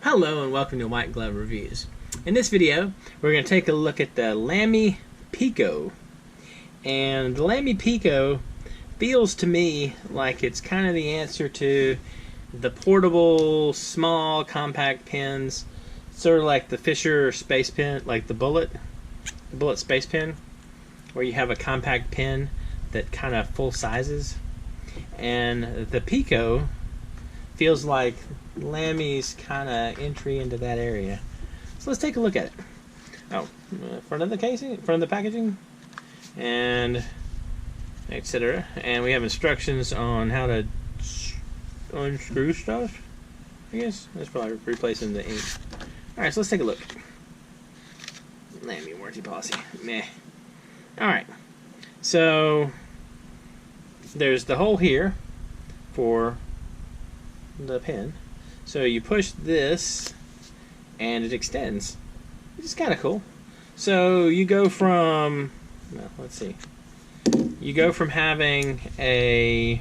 Hello and welcome to White Glove Reviews. In this video, we're going to take a look at the Lamy Pico. And the Lamy Pico feels to me like it's kind of the answer to the portable, small, compact pens. Sort of like the Fisher space pen, like the Bullet space pen, where you have a compact pen that kind of full sizes. And the Pico feels like Lamy's kind of entry into that area. So let's take a look at it. Oh, front of the casing, front of the packaging, and etc. And we have instructions on how to unscrew stuff. I guess that's probably replacing the ink. All right, so let's take a look. Lamy warranty policy. Meh. All right. So there's the hole here for the pen. So you push this and it extends, which is kind of cool. So you go from, well, let's see, you go from having a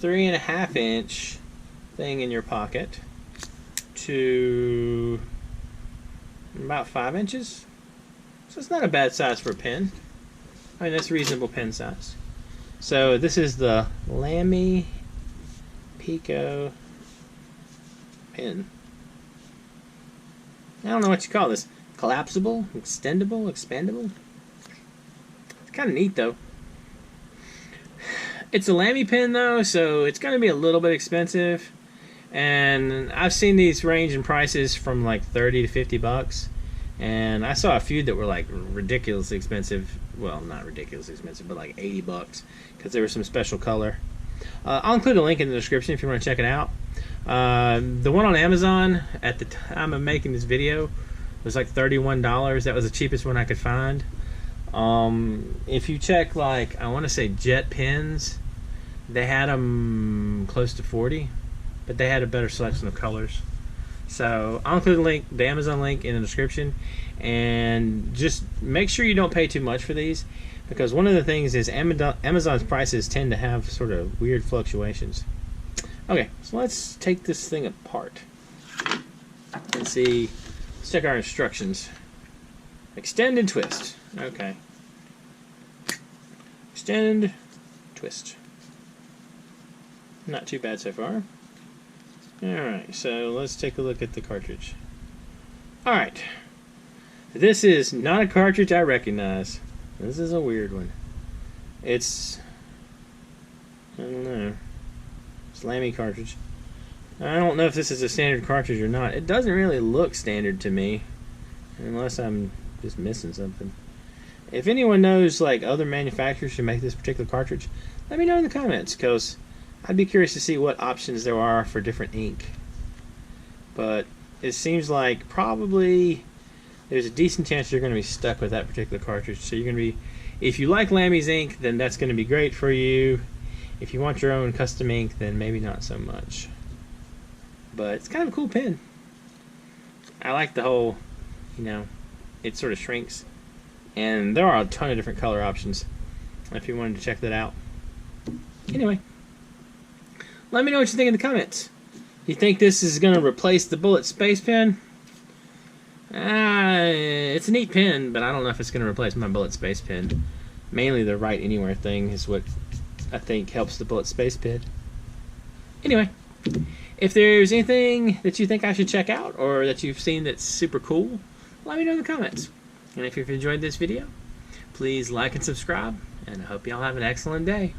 3.5 inch thing in your pocket to about 5 inches. So it's not a bad size for a pen. I mean, that's reasonable pen size. So this is the Lamy Pico pen. I don't know what you call this. Collapsible? Extendable? Expandable? It's kind of neat though. It's a Lamy pen though, so it's going to be a little bit expensive. And I've seen these range in prices from like 30 to 50 bucks. And I saw a few that were like ridiculously expensive. Well, not ridiculously expensive, but like 80 bucks because there was some special color. I'll include a link in the description if you want to check it out. The one on Amazon at the time of making this video was like $31. That was the cheapest one I could find. If you check, like, I want to say Jet pens, they had them close to 40, but they had a better selection of colors. So I'll include the link, the Amazon link, in the description, and just make sure you don't pay too much for these, because one of the things is Amazon's prices tend to have sort of weird fluctuations. Okay, so let's take this thing apart and see. Let's check our instructions. Extend and twist. Okay. Extend, twist. Not too bad so far. Alright, so let's take a look at the cartridge. Alright. This is not a cartridge I recognize. This is a weird one. It's, I don't know. It's Lamy cartridge. I don't know if this is a standard cartridge or not. It doesn't really look standard to me, unless I'm just missing something. If anyone knows like other manufacturers who make this particular cartridge, let me know in the comments, because I'd be curious to see what options there are for different ink. But it seems like probably there's a decent chance you're going to be stuck with that particular cartridge. So you're going to be, if you like Lamy's ink, then that's going to be great for you. If you want your own custom ink, then maybe not so much. But it's kind of a cool pen. I like the whole, you know, it sort of shrinks. And there are a ton of different color options if you wanted to check that out. Anyway, let me know what you think in the comments. You think this is going to replace the Bullet space pen? It's a neat pen, but I don't know if it's going to replace my Bullet space pen. Mainly the Write Anywhere thing is what I think helps the Bullet space pen. Anyway, if there's anything that you think I should check out or that you've seen that's super cool, let me know in the comments. And if you've enjoyed this video, please like and subscribe, and I hope y'all have an excellent day.